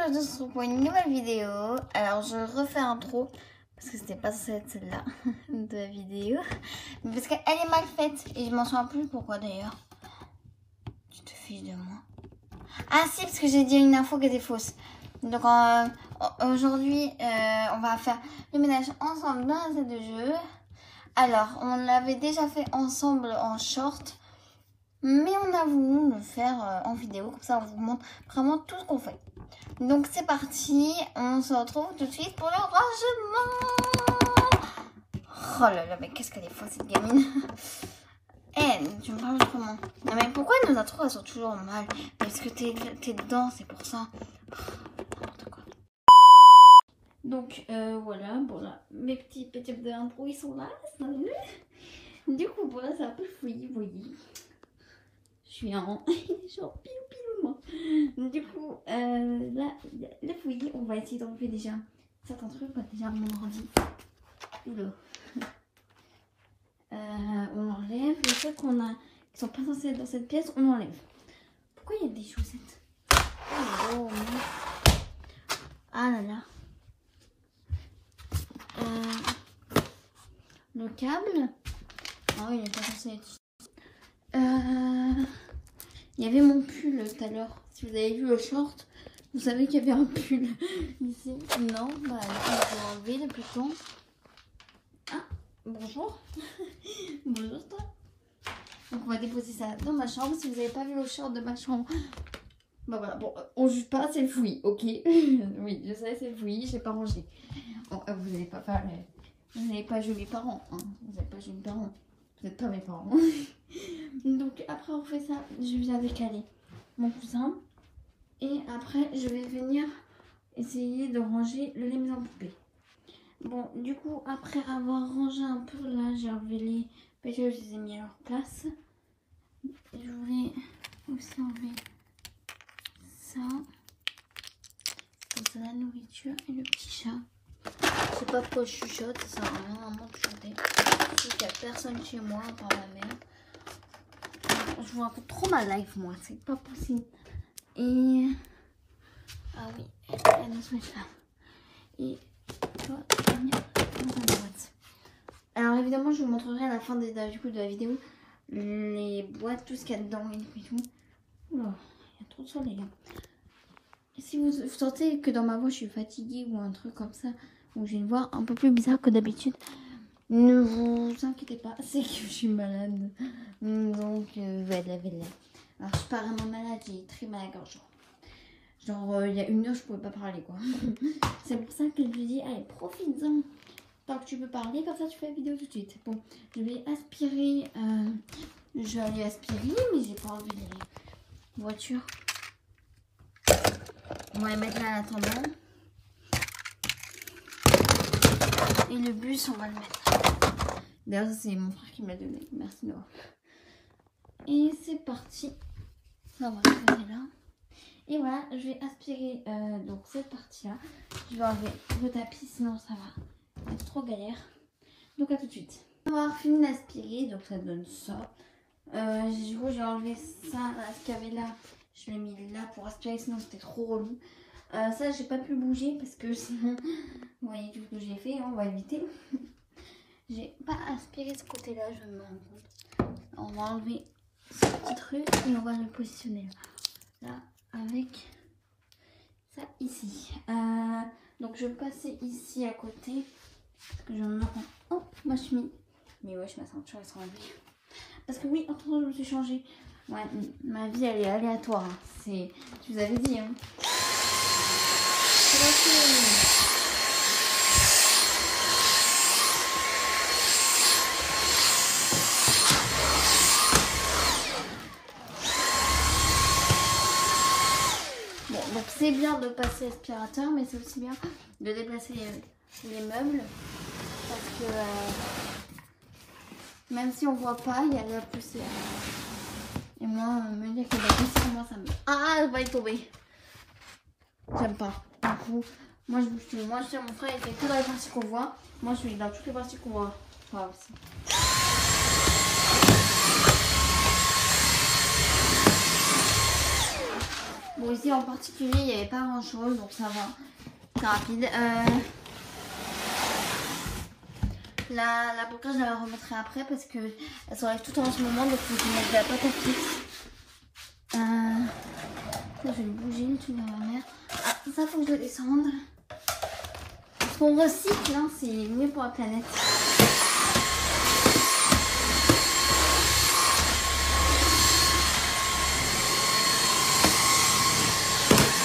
aujourd'hui on se retrouve pour une nouvelle vidéo. Alors je refais l'intro parce que c'était pas celle-là de la vidéo, mais parce qu'elle est mal faite et je m'en souviens plus pourquoi d'ailleurs. Tu te fiches de moi? Ah si, parce que j'ai dit une info qui était fausse. Donc aujourd'hui on va faire le ménage ensemble dans la salle de jeu. Alors on l'avait déjà fait ensemble en short, mais on a voulu le faire en vidéo, comme ça on vous montre vraiment tout ce qu'on fait. Donc c'est parti, on se retrouve tout de suite pour le rangement. Oh là là, mais qu'est-ce qu'elle est folle cette gamine. Eh, tu me parles comment? Non mais pourquoi nos intros elles sont toujours mal? Parce que t'es dedans, c'est pour ça. N'importe quoi. Donc voilà, bon là, mes petits pétibles d'intro ils sont là, du coup voilà, c'est un peu fouillis, vous voyez. Je suis en genre pile moi. Du coup là, le fouillis, on va essayer d'enlever déjà certains trucs. Déjà mon ordi. Oula. On enlève les trucs qu'on a qui sont pas censés être dans cette pièce, on enlève. Pourquoi il y a des chaussettes? Oh, ah là là. Le câble. Ah oui, il est pas censé être. Il y avait mon pull tout à l'heure. Si vous avez vu le short, vous savez qu'il y avait un pull ici. Non, bah je vais enlever le pluton. Ah, bonjour. Bonjour toi. Donc on va déposer ça dans ma chambre. Si vous n'avez pas vu le short de ma chambre, bah voilà, bon, on juge pas, c'est le fouillis, ok. Oui, je sais, c'est le fouillis, j'ai pas rangé. Bon, vous n'allez pas faire vous n'avez pas joué mes parents, hein. Vous n'avez pas joué mes parents. Vous n'êtes pas mes parents. Donc après on fait ça, je viens décaler mon coussin. Et après je vais venir essayer de ranger les mises en poupée. Bon, du coup, après avoir rangé un peu, là, j'ai enlevé les pétales, je les ai mis à leur place. Et je voulais aussi enlever ça. Comme ça, la nourriture et le petit chat. Je sais pas pourquoi je chuchote, ça sert à rien vraiment de chuchoter. Je sais qu'il n'y a personne chez moi, à part ma mère. Je vois un peu trop ma life, moi, c'est pas possible. Et... ah oui, elle nous souhaite là. Et... alors évidemment je vous montrerai à la fin de la vidéo les boîtes, tout ce qu'il y a dedans et tout. Oula, il y a trop de soleil. Et si vous sentez que dans ma voix je suis fatiguée ou un truc comme ça, ou j'ai une voix un peu plus bizarre que d'habitude, ne vous inquiétez pas, c'est que je suis malade. Donc voilà. Alors je suis pas vraiment malade, j'ai très mal à la gorge. Genre il y a une heure je pouvais pas parler quoi. C'est pour ça que je lui dis allez profites-en tant que tu peux parler, comme ça tu fais la vidéo tout de suite. Bon, je vais aspirer, je vais aller aspirer mais j'ai pas envie d'aller voiture. On va les mettre là en attendant. Et le bus on va le mettre. D'ailleurs c'est mon frère qui me l'a donné, merci Noah. Et c'est parti, ça va rester là. Et voilà, je vais aspirer donc cette partie-là. Je vais enlever le tapis, sinon ça va être trop galère. Donc à tout de suite. On va avoir fini d'aspirer, donc ça donne ça. Du coup, j'ai enlevé ça, là, ce qu'il y avait là. Je l'ai mis là pour aspirer, sinon c'était trop relou. Ça, j'ai pas pu bouger parce que sinon, vous voyez tout ce que j'ai fait, on va éviter. J'ai pas aspiré ce côté-là, je me rends compte. On va enlever ce petit truc et on va le positionner là. Avec ça ici. Donc je vais passer ici à côté. Parce que je me rends. Oh, ma chemise. Mais wesh, ma ceinture elle sera enlevée. Parce que oui, entre-temps je me suis changée. Ouais, ma vie elle est aléatoire. Hein. C'est. Je vous avais dit. Hein. Donc c'est bien de passer l'aspirateur, mais c'est aussi bien de déplacer les meubles. Parce que même si on voit pas, il y a de la poussière. Et moi, me dire qu'il y a de la poussière, moi ça me... ah, elle va y tomber. J'aime pas. Du coup, moi je bouge tout. Moi je sais, mon frère il fait que dans les parties qu'on voit. Moi je suis dans toutes les parties qu'on voit. Enfin, aussi. Bon, ici en particulier, il n'y avait pas grand chose, donc ça va. C'est rapide. La boucle, je la remettrai après parce que elle s'enlève tout en ce moment, donc il faut que je mette de la pâte à fixe. Ça, je vais le bouger, le truc de ma mère. Ah, ça, faut que je le descende. Parce qu'on recycle, hein, c'est mieux pour la planète.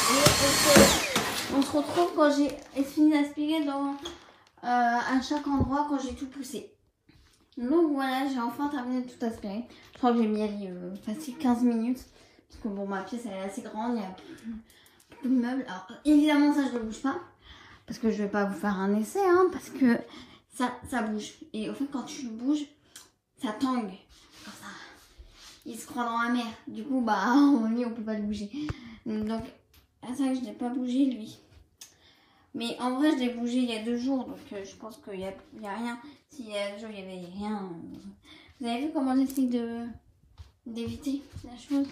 Et on se retrouve quand j'ai fini d'aspirer dans à chaque endroit quand j'ai tout poussé. Donc voilà, j'ai enfin terminé de tout aspirer. Je crois que j'ai mis facile 15 minutes. Parce que bon, ma pièce elle est assez grande, il y a plus de meubles. Alors évidemment ça je ne le bouge pas. Parce que je vais pas vous faire un essai, hein, parce que ça bouge. Et au fait quand tu le bouges, ça tangue. Comme ça. Il se croit dans la mer. Du coup bah au lit on peut pas le bouger. Donc c'est vrai que je n'ai pas bougé lui. Mais en vrai, je l'ai bougé il y a 2 jours, donc je pense qu'il n'y a rien. S'il y a 2 jours, il n'y avait rien. Vous avez vu comment j'essaie d'éviter la chose?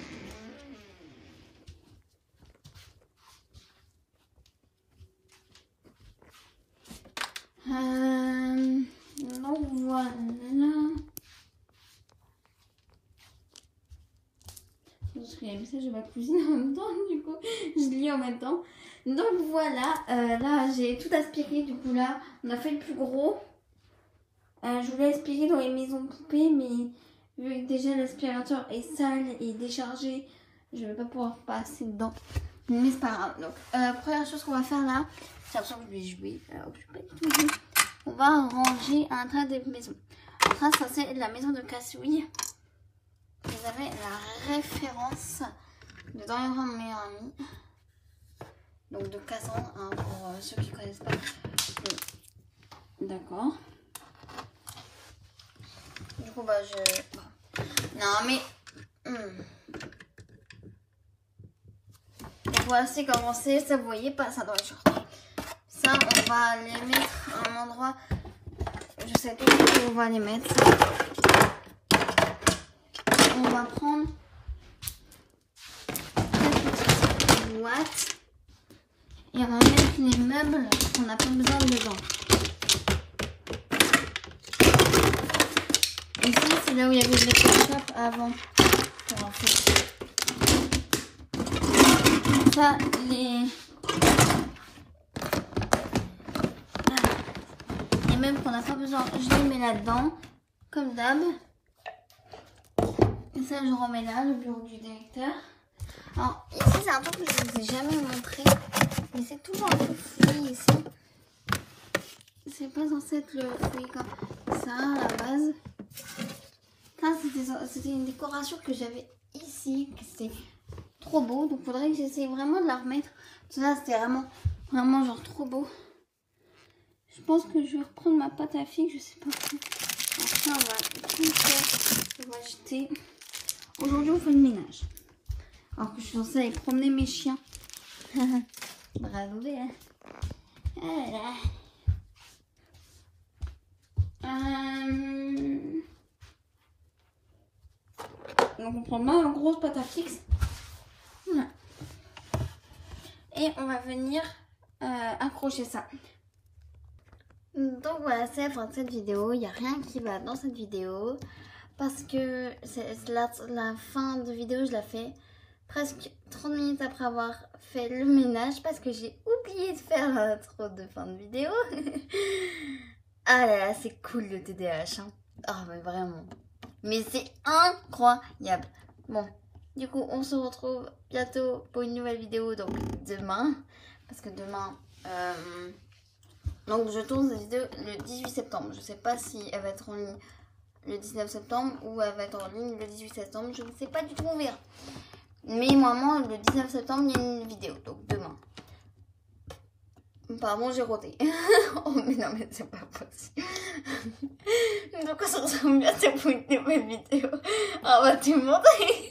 Donc voilà. Parce qu'il y a un message de ma cousine en même temps, du coup, je lis en même temps. Donc voilà, là j'ai tout aspiré, du coup là, on a fait le plus gros. Je voulais aspirer dans les maisons poupées, mais vu que déjà l'aspirateur est sale et déchargé, je ne vais pas pouvoir passer dedans. Mais c'est pas grave. Donc, première chose qu'on va faire là, j'ai l'impression que je vais jouer. Alors, je vais pas du tout jouer. On va ranger à l'intérieur des maisons. Donc ça c'est la maison de Cassouille. Vous avez la référence de Dorian, mon meilleur ami. Donc de Cassandre, hein, pour ceux qui ne connaissent pas. D'accord. Du coup, bah je... Non, mais... Donc voilà, c'est commencé. Ça, vous voyez pas ça dans les shorts. Ça, on va les mettre à un endroit... Je sais pas où on va les mettre. On va prendre... cette boîte. Et on va mettre les meubles qu'on n'a pas besoin dedans. Ici, c'est là où il y avait le shop avant. Ça, les meubles qu'on n'a pas besoin, je les mets là-dedans, comme d'hab. Et ça, je remets là, le bureau du directeur. Alors, ici, c'est un truc que je ne vous ai jamais montré. Mais c'est toujours un peu fouillé ici. C'est pas censé être le fouillé comme ça à la base. Ça, c'était une décoration que j'avais ici. C'était trop beau. Donc, il faudrait que j'essaye vraiment de la remettre. Ça, c'était vraiment genre trop beau. Je pense que je vais reprendre ma pâte à figue. Je sais pas quoi. Enfin, on va tout faire. On va jeter. Aujourd'hui, on fait le ménage. Alors que je suis censée aller promener mes chiens. Bravo, hein. Voilà. Donc on prend ma grosse pâte à fixe. Voilà. Et on va venir accrocher ça. Donc voilà, c'est la fin de cette vidéo. Il n'y a rien qui va dans cette vidéo. Parce que la fin de vidéo, je la fais presque 30 minutes après avoir fait le ménage. Parce que j'ai oublié de faire trop de fin de vidéo. Ah là là, c'est cool le TDAH. Hein. Oh mais vraiment. Mais c'est incroyable. Bon, du coup, on se retrouve bientôt pour une nouvelle vidéo. Donc demain. Parce que demain... donc je tourne cette vidéo le 18 septembre. Je sais pas si elle va être en ligne le 19 septembre ou elle va être en ligne le 18 septembre. Je ne sais pas du tout, on verra. Mais normalement, le 19 septembre, il y a une vidéo. Donc demain. Pardon, j'ai roté. Oh mais non, mais c'est pas possible. Donc on se retrouve bientôt pour une nouvelle vidéo. On va tout montrer.